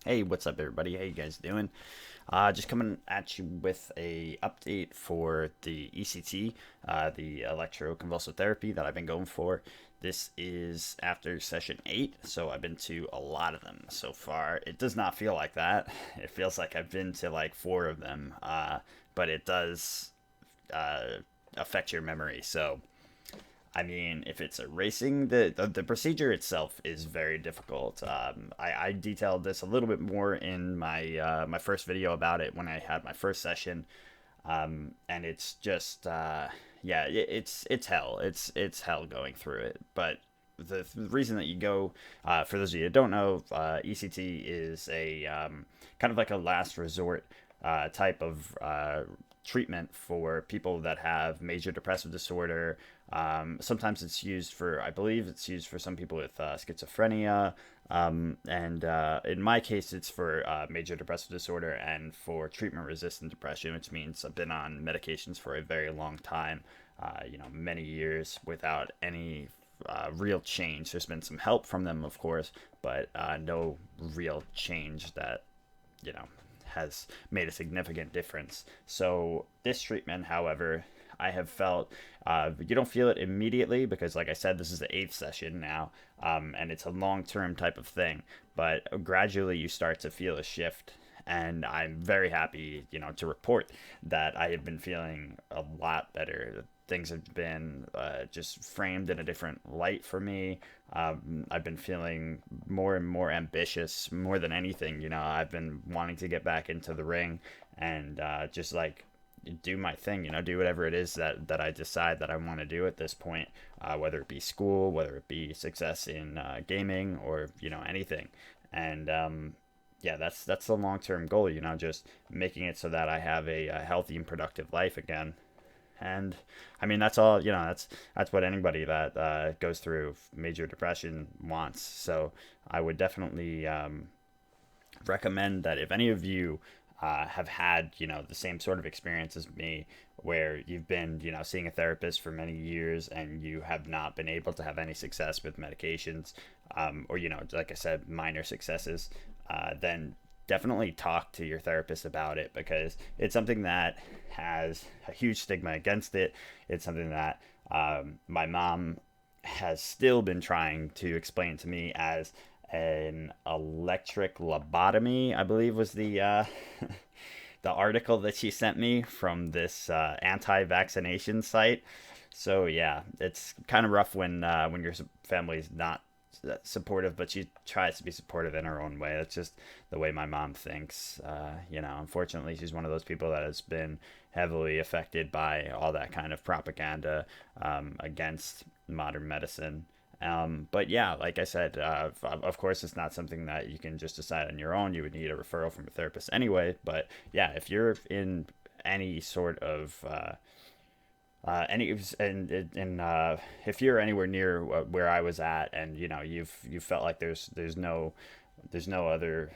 Hey, what's up, everybody? How you guys doing? Just coming at you with a update for the ECT, the electroconvulsive therapy that I've been going for. This is after session 8, so I've been to a lot of them so far. It does not feel like that. It feels like I've been to like 4 of them, but it does uh, affect your memory. So I mean, if it's erasing the procedure itself is very difficult. I detailed this a little bit more in my first video about it when I had my first session, and it's just yeah, it's hell. It's hell going through it. But the reason that you go, for those of you that don't know, ECT is a kind of like a last resort type of treatment for people that have major depressive disorder. Sometimes it's used for, I believe it's used for some people with schizophrenia. And in my case, it's for major depressive disorder and for treatment resistant depression, which means I've been on medications for a very long time, many years without any real change. There's been some help from them, of course, but no real change that you know has made a significant difference. So this treatment, however, I have felt you don't feel it immediately because, like I said, this is the 8th session now, and it's a long-term type of thing. But gradually, you start to feel a shift, and I'm very happy, to report that I have been feeling a lot better. Things have been just framed in a different light for me. I've been feeling more and more ambitious, more than anything. I've been wanting to get back into the ring and just like do my thing. Do whatever it is that I decide that I want to do at this point, whether it be school, whether it be success in gaming, or anything. And yeah, that's the long term goal. Just making it so that I have a healthy and productive life again. And I mean, that's all. That's what anybody that goes through major depression wants. So I would definitely recommend that if any of you have had the same sort of experience as me, where you've been seeing a therapist for many years and you have not been able to have any success with medications, or like I said, minor successes, then definitely talk to your therapist about it, because it's something that has a huge stigma against it. It's something that my mom has still been trying to explain to me as an electric lobotomy, I believe was the the article that she sent me from this anti-vaccination site. So yeah, it's kind of rough when your family's not supportive, but she tries to be supportive in her own way. That's just the way my mom thinks. Unfortunately, she's one of those people that has been heavily affected by all that kind of propaganda against modern medicine. But yeah, like I said, of course, it's not something that you can just decide on your own. You would need a referral from a therapist anyway. But yeah, if you're in any sort of any and if you're anywhere near where I was at, and you felt like there's no other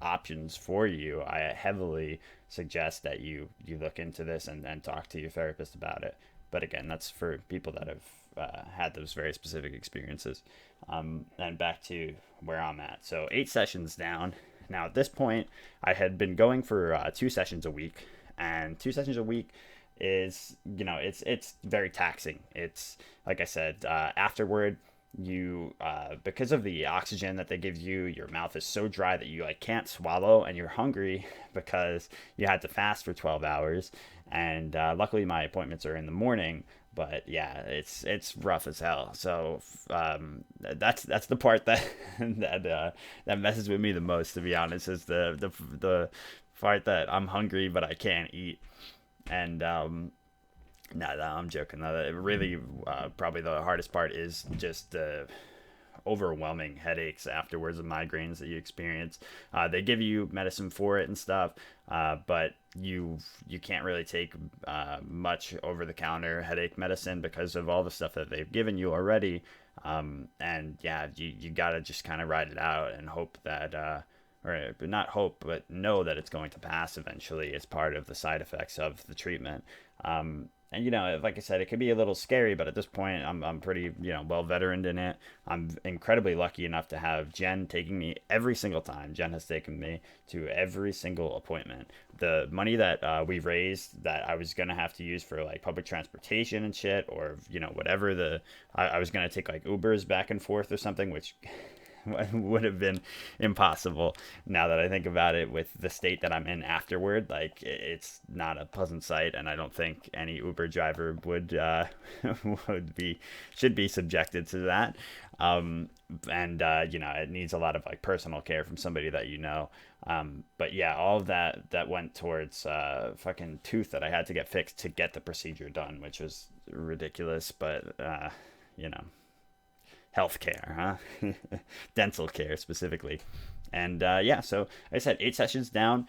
options for you, I heavily suggest that you look into this and talk to your therapist about it. But again, that's for people that have had those very specific experiences. And back to where I'm at. So 8 sessions down. Now at this point, I had been going for 2 sessions a week, and 2 sessions a week is it's very taxing. It's like I said, afterward you because of the oxygen that they give you, your mouth is so dry that you like can't swallow, and you're hungry because you had to fast for 12 hours. And luckily my appointments are in the morning, but yeah, it's rough as hell. So that's the part that that messes with me the most, to be honest, is the part that I'm hungry but I can't eat. And no, I'm joking. Really, probably the hardest part is just the overwhelming headaches afterwards of migraines that you experience. They give you medicine for it and stuff, but you can't really take much over the counter headache medicine because of all the stuff that they've given you already. And yeah, you gotta just kind of ride it out and hope that. Or not hope, but know that it's going to pass eventually as part of the side effects of the treatment. and like I said, it could be a little scary, but at this point, I'm pretty well veteraned in it. I'm incredibly lucky enough to have Jen taking me every single time. Jen has taken me to every single appointment. The money that we raised that I was gonna have to use for like public transportation and shit, or whatever I was gonna take like Ubers back and forth or something, which would have been impossible now that I think about it with the state that I'm in afterward. Like it's not a pleasant sight, and I don't think any Uber driver would should be subjected to that. And it needs a lot of like personal care from somebody that but yeah, all of that went towards fucking tooth that I had to get fixed to get the procedure done, which was ridiculous, but you know healthcare, huh? Dental care specifically. And yeah, so I said 8 sessions down,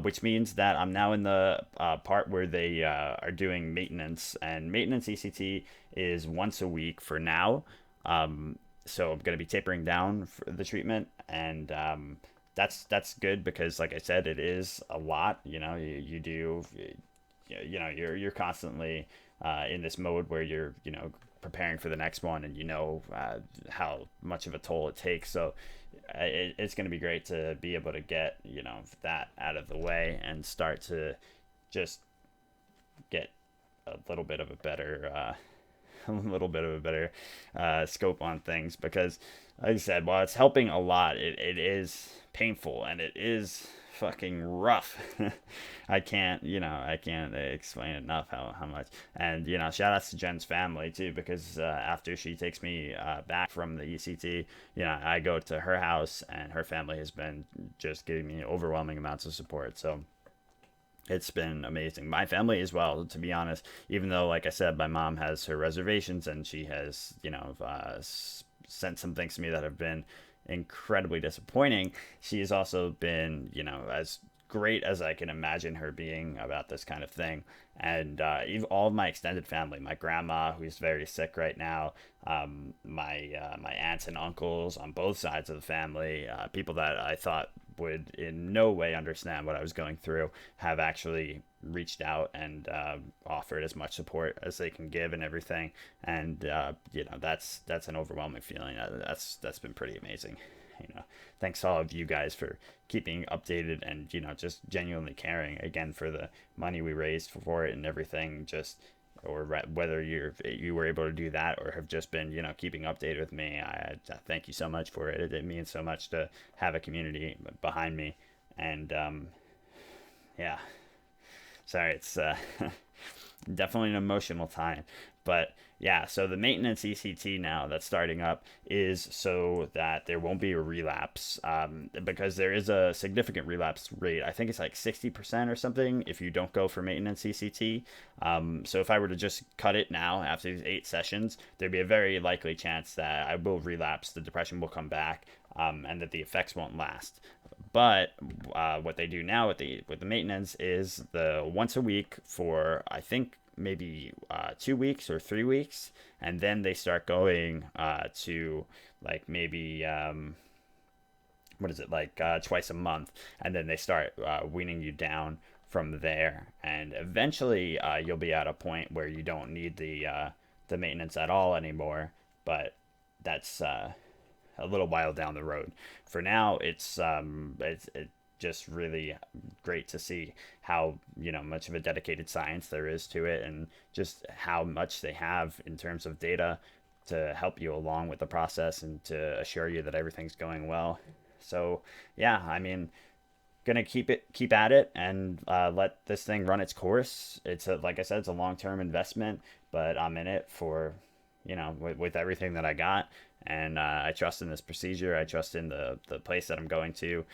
which means that I'm now in the part where they are doing maintenance, and maintenance ECT is once a week for now. So I'm going to be tapering down for the treatment, and that's good because, like I said, it is a lot. You do, you're constantly in this mode where you're preparing for the next one, and how much of a toll it takes. So it's going to be great to be able to get that out of the way and start to just get a little bit of a better scope on things, because like I said, while it's helping a lot, it is painful and it is fucking rough. I can't explain enough how much. And shout outs to Jen's family too, because after she takes me back from the ECT, I go to her house, and her family has been just giving me overwhelming amounts of support. So it's been amazing. My family as well, to be honest, even though, like I said, my mom has her reservations, and she has sent some things to me that have been incredibly disappointing. She has also been as great as I can imagine her being about this kind of thing. And even all of my extended family, my grandma, who's very sick right now, my aunts and uncles on both sides of the family, people that I thought would in no way understand what I was going through, have actually reached out and offered as much support as they can give and everything. And that's an overwhelming feeling. That's been pretty amazing. Thanks to all of you guys for keeping updated and just genuinely caring again for the money we raised for it and everything. Just or whether you were able to do that or have just been keeping updated with me, I thank you so much for it. It means so much to have a community behind me. And yeah, sorry, it's definitely an emotional time. But yeah, so the maintenance ECT now that's starting up is so that there won't be a relapse, because there is a significant relapse rate. I think it's like 60% or something if you don't go for maintenance ECT. So if I were to just cut it now after these 8 sessions, there'd be a very likely chance that I will relapse, the depression will come back, and that the effects won't last. But what they do now with the maintenance is the once a week for, I think, maybe 2 weeks or 3 weeks, and then they start going to like maybe what is it, like twice a month, and then they start weaning you down from there, and eventually you'll be at a point where you don't need the maintenance at all anymore. But that's a little while down the road. For now, it's just really great to see how much of a dedicated science there is to it, and just how much they have in terms of data to help you along with the process and to assure you that everything's going well. So yeah, I mean, gonna keep at it and let this thing run its course. Like I said, it's a long-term investment, but I'm in it for with everything that I got. And I trust in this procedure. I trust in the place that I'm going to.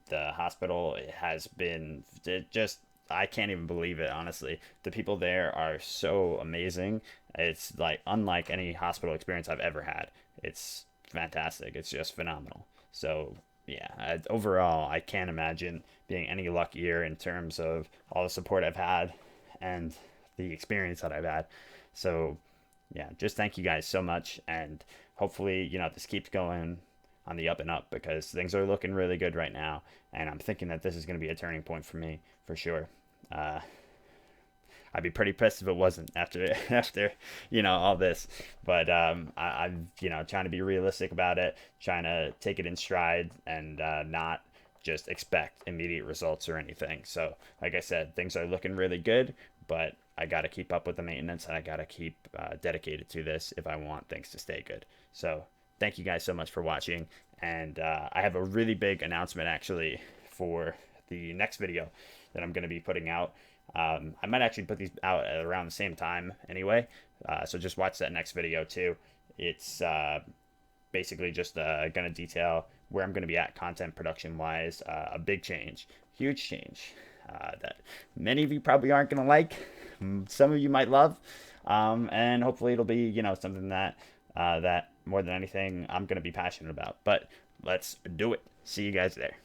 The hospital has been just, I can't even believe it, honestly. The people there are so amazing. It's like unlike any hospital experience I've ever had. It's fantastic. It's just phenomenal. So yeah, overall, I can't imagine being any luckier in terms of all the support I've had and the experience that I've had. So yeah, just thank you guys so much, and hopefully this keeps going on the up and up, because things are looking really good right now, and I'm thinking that this is going to be a turning point for me for sure. I'd be pretty pissed if it wasn't after after all this. But I'm trying to be realistic about it, trying to take it in stride, and not just expect immediate results or anything. So, like I said, things are looking really good, but I got to keep up with the maintenance, and I got to keep dedicated to this if I want things to stay good. So, thank you guys so much for watching. And I have a really big announcement actually for the next video that I'm going to be putting out. I might actually put these out at around the same time anyway. So just watch that next video too. It's basically just going to detail where I'm going to be at content production wise. A big change, huge change that many of you probably aren't going to like. Some of you might love, and hopefully it'll be something that that more than anything I'm going to be passionate about. But let's do it. See you guys there.